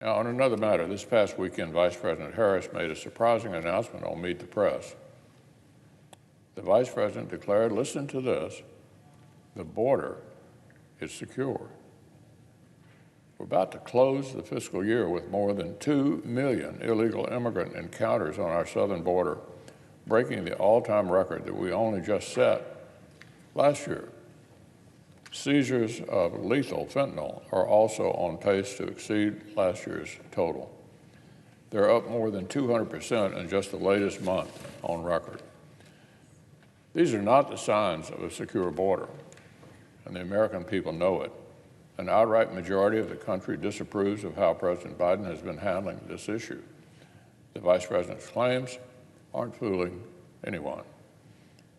Now, on another matter, this past weekend, Vice President Harris made a surprising announcement on Meet the Press. The Vice President declared, listen to this, the border is secure. We're about to close the fiscal year with more than 2 million illegal immigrant encounters on our southern border, breaking the all-time record that we only just set last year. Seizures of lethal fentanyl are also on pace to exceed last year's total. They're up more than 200% in just the latest month on record. These are not the signs of a secure border, and the American people know it. An outright majority of the country disapproves of how President Biden has been handling this issue. The Vice President's claims aren't fooling anyone.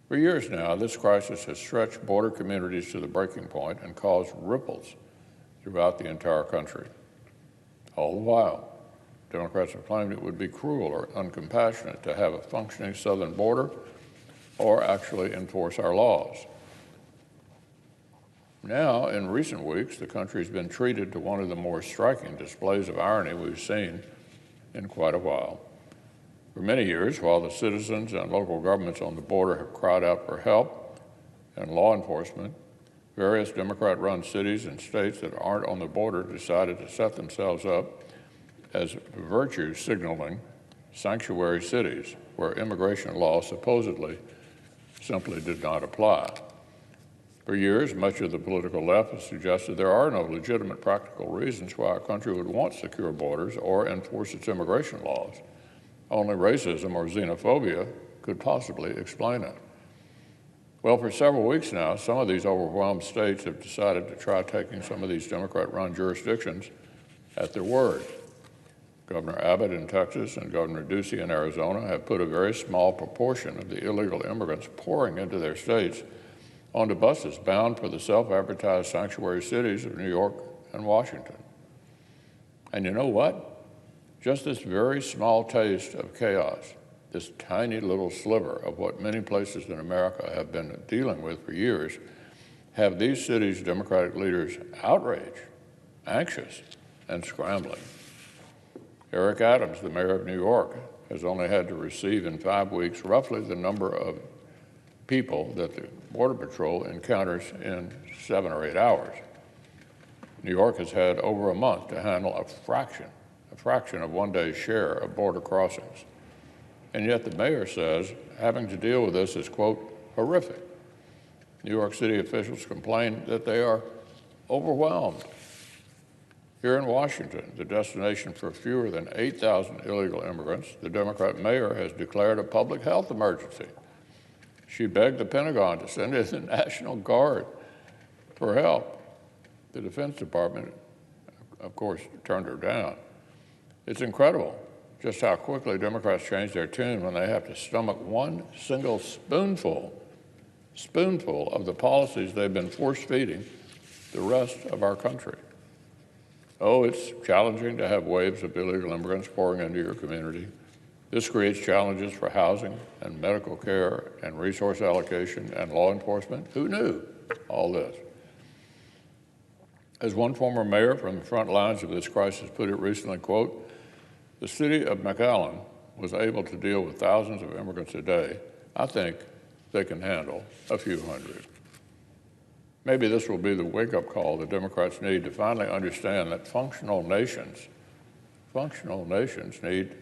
For years now, this crisis has stretched border communities to the breaking point and caused ripples throughout the entire country. All the while, Democrats have claimed it would be cruel or uncompassionate to have a functioning southern border or actually enforce our laws. Now, in recent weeks, the country has been treated to one of the more striking displays of irony we've seen in quite a while. For many years, while the citizens and local governments on the border have cried out for help and law enforcement, various Democrat-run cities and states that aren't on the border decided to set themselves up as virtue signaling sanctuary cities where immigration law supposedly simply did not apply. For years, much of the political left has suggested there are no legitimate practical reasons why a country would want secure borders or enforce its immigration laws. Only racism or xenophobia could possibly explain it. Well, for several weeks now, some of these overwhelmed states have decided to try taking some of these Democrat-run jurisdictions at their word. Governor Abbott in Texas and Governor Ducey in Arizona have put a very small proportion of the illegal immigrants pouring into their states onto buses bound for the self-advertised sanctuary cities of New York and Washington. And you know what? Just this very small taste of chaos, this tiny little sliver of what many places in America have been dealing with for years, have these cities' Democratic leaders outraged, anxious, and scrambling. Eric Adams, the mayor of New York, has only had to receive in 5 weeks roughly the number of people that the Border Patrol encounters in 7 or 8 hours. New York has had over a month to handle a fraction of one day's share of border crossings. And yet the mayor says having to deal with this is, quote, horrific. New York City officials complain that they are overwhelmed. Here in Washington, the destination for fewer than 8,000 illegal immigrants, the Democrat mayor has declared a public health emergency. She begged the Pentagon to send in the National Guard for help. The Defense Department, of course, turned her down. It's incredible just how quickly Democrats change their tune when they have to stomach one single spoonful of the policies they've been force-feeding the rest of our country. Oh, it's challenging to have waves of illegal immigrants pouring into your community. This creates challenges for housing and medical care and resource allocation and law enforcement. Who knew all this? As one former mayor from the front lines of this crisis put it recently, quote, the city of McAllen was able to deal with thousands of immigrants a day. I think they can handle a few hundred. Maybe this will be the wake-up call the Democrats need to finally understand that functional nations need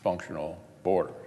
functional borders.